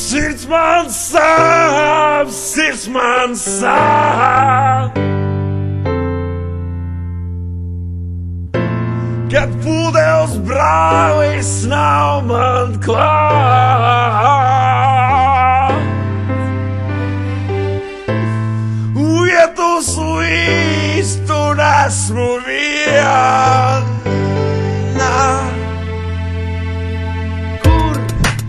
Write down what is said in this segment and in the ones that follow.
Sirds man sāp, sirds man sāp. Kad pūdeles brālis nav man klāt. Ja tu slīst un esmu viena. Kur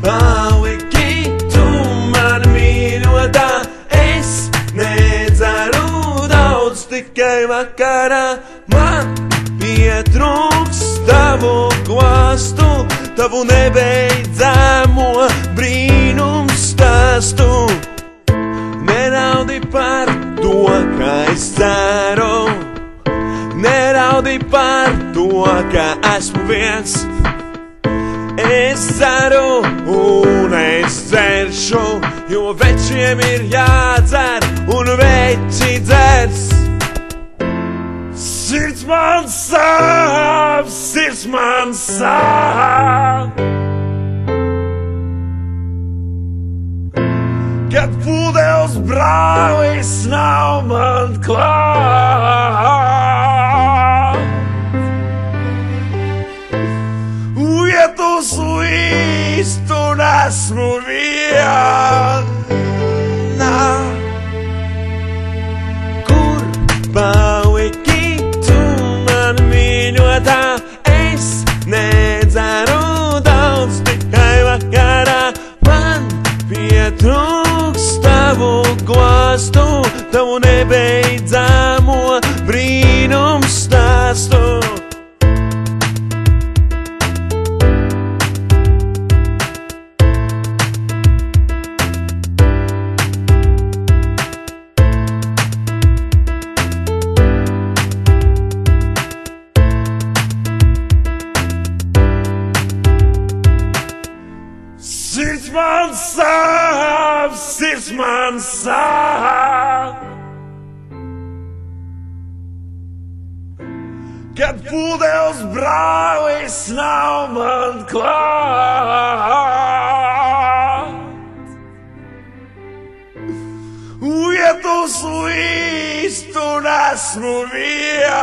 paliki tu man mīļotā? Es nedzeru daudz, tikai vakarā man pietrūks tavu klāstu, tavu nebeidzamo brīnumu stāstu. Neraudi par to, ka es ceru, neraudi par to, ka esmu viens. Es ceru un es dzeršu, jo večiem ir jādzer un veči dzers. Sirds man sāp, sirds man sāp. Kad pūdeles brālis nav man klāt. Ja tu slīst un esmu viena. Kur paliki tu man mīļotā? Es nedzeru daudz, tikai vakarā man pietrūks tavu klāstu, tavu nebeidzamo brīnumu stāstu. Sirds man sāp, sirds man sāp. Kad pūdeles brālis nav man klāt. Ja tu slīst un esmu viena.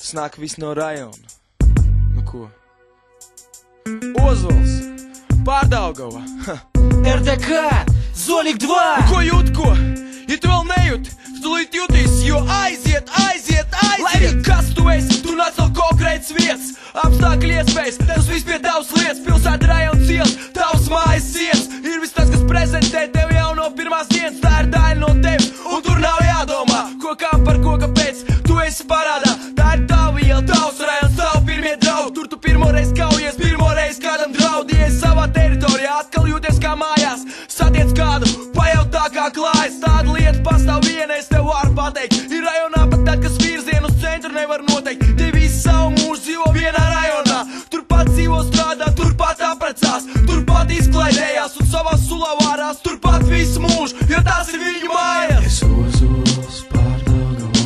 Tas nāk viss no rajona. Nu ko? Ozols, Pārdaugava. РДК, Zolik 2. Ko jūt, ko? Ja tu vēl nejūt, tu līdz jutīs, jo aiziet. Lai arī kas tu esi, tu nāc no konkrēts vietas. Apstākļi iespējas, tas viss pie tavas lietas. Pilsēta, rajona, cielas, tavas mājas sienas. Ir viss tas, kas prezentē tev jau no pirmās dienas. Tā ir daļa no tevis, un tur nav jādomā. Ko, kā, par ko, kāpēc, tu esi parādā. Tā ir tava iela, tavs rajons, tavu pirmie draugi. Tur tu pirmoreiz kaujies, pirmoreiz kādam draudies. Savā teritorijā atkal jūties kā mājās. Satiec kādu, pajautā kā klājas. Tāda lieta pastāv viena, es tev varu pateikt. Ir rajonā pat tad, kas virzienu uz centru nevar noteikt. Te visi savu mūžu dzīvo vienā rajonā. Turpat dzīvo strādā, turpat aprecās, turpat izklaidējās un savās sulavārās. Turpat visu mūžu, jo tās ir viņu mājas. Es Ozols, Pārdaugava.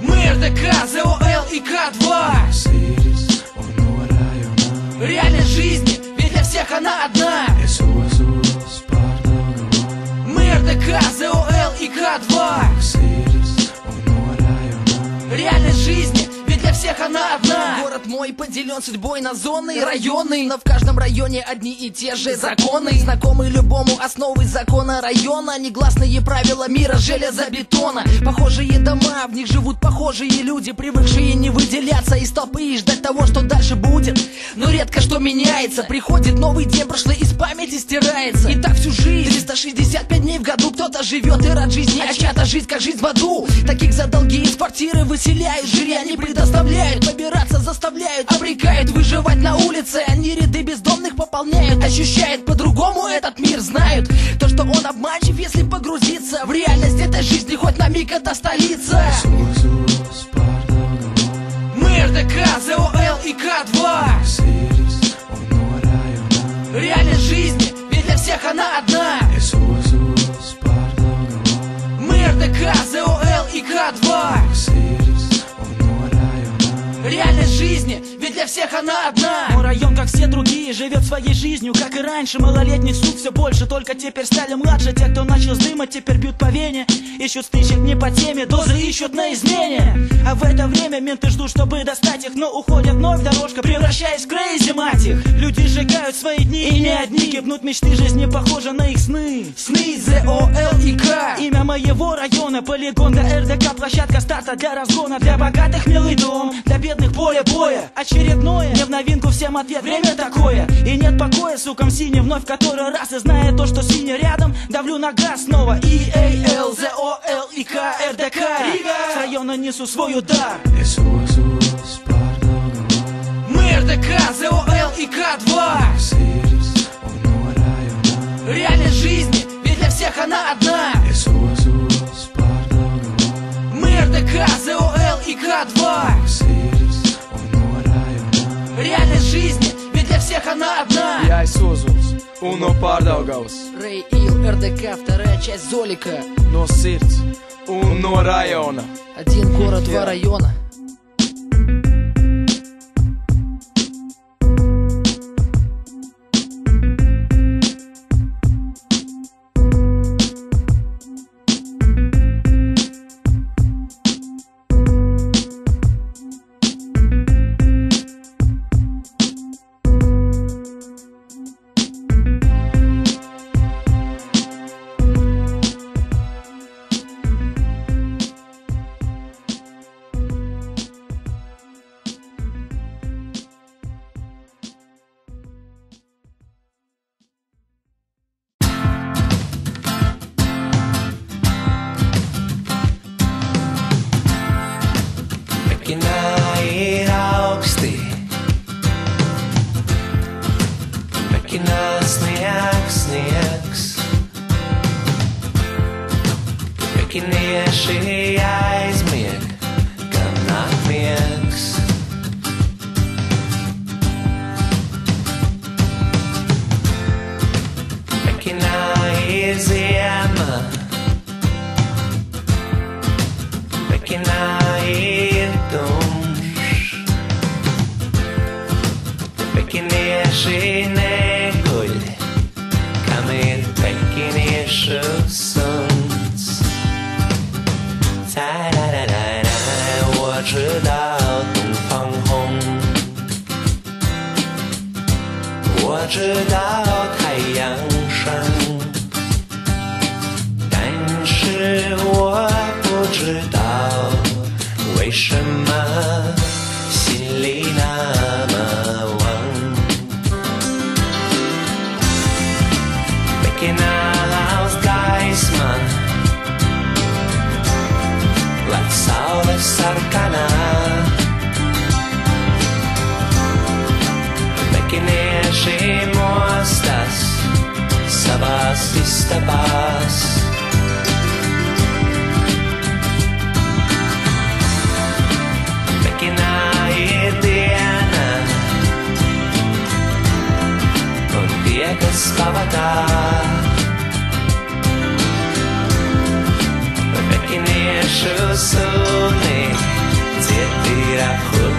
Мы РДК, ЗОЛ и К2. Сирис, он no rajona. Реальность жизни, ведь для всех она одна. Es Ozols, Pārdaugava. Мы РДК, ЗОЛ и К2. Сирис, он no rajona. Реальность жизни, ведь для всех она одна. Город мой поделен судьбой на зоны и районы, но в каждом районе одни и те же законы. Знакомы любому основы закона района. Негласные правила мира железобетона. Похожие дома, в них живут похожие люди, привыкшие не выделяться из толпы и ждать того, что дальше будет. Но редко что меняется. Приходит новый день, прошлое из памяти стирается. И так всю жизнь, 365 дней в году. Кто-то живет и рад жизни, а чья-то жизнь как жизнь в аду. Таких за долги из квартиры выселяют, жилья не предоставляют, побираться заставляют, обрекают выживать на улице. Они ряды бездомных пополняют, ощущают по-другому этот мир, знают то, что он обманчив, если погрузиться в реальность этой жизни, хоть на миг это столица. Es Ozols, Pārdaugava. Мы РДК, ЗОЛ и К2. Сирис, он no rajona. Реальность жизни, ведь для всех она одна. Es Ozols, Pārdaugava. Мы РДК, ЗОЛ и К2. Сирис, он no rajona. Реальность жизни, ведь для всех она одна. Мой район, как все другие, живет своей жизнью, как и раньше. Малолетних сук все больше, только теперь стали младше. Те, кто начал с дыма, теперь бьют по вене. Ищут стычек не по теме, дозы ищут на измене. А в это время менты ждут, чтобы достать их, но уходят вновь дорожка, превращаясь в крейзи, мать их. Люди сжигают свои дни, и не одни гибнут мечты, жизнь не похожа на их сны. Сны, Z-O-L-E-K. Имя моего района, полигон для РДК, площадка старта для разгона. Для богатых милый дом, для бедных поле боя. Очередное, не в новинку всем ответ, время такое. И нет покоя, сукам синим, вновь в который раз. И зная то, что синий рядом, давлю на газ снова. E-A-L-Z-O-L-E-K, РДК. С района несу свой удар. Мы РДК, Z-O-L-E-K-2. Реальность жизни, ведь для всех она одна. Мы РДК, Z-O-L-E-K-2. Reāļas жизни, ведь для всех она одна. Я из Озулс, un no Pārdaugavas. Рэй Ил, РДК, вторая часть Золика. No sirds, un no rajona. Один город, два района. Ir augsti, Pekinā sniegs, Pekinieši aizmieg, kad nāk miegs. Pekinā ir ziema, Pekinā ir tumšs. Pekinieši neguļ, kam ir pekiniešu suns. 我知道东方红，我知道太阳升，但是我不知道为什么心里那么慌。Pekinās gaisma, lai saule sarkanā. Pekinieši mostas savās istabās. Pekinā ir diena, un tie, kas pavadā. Pekiniešu suni dzied ir aphu.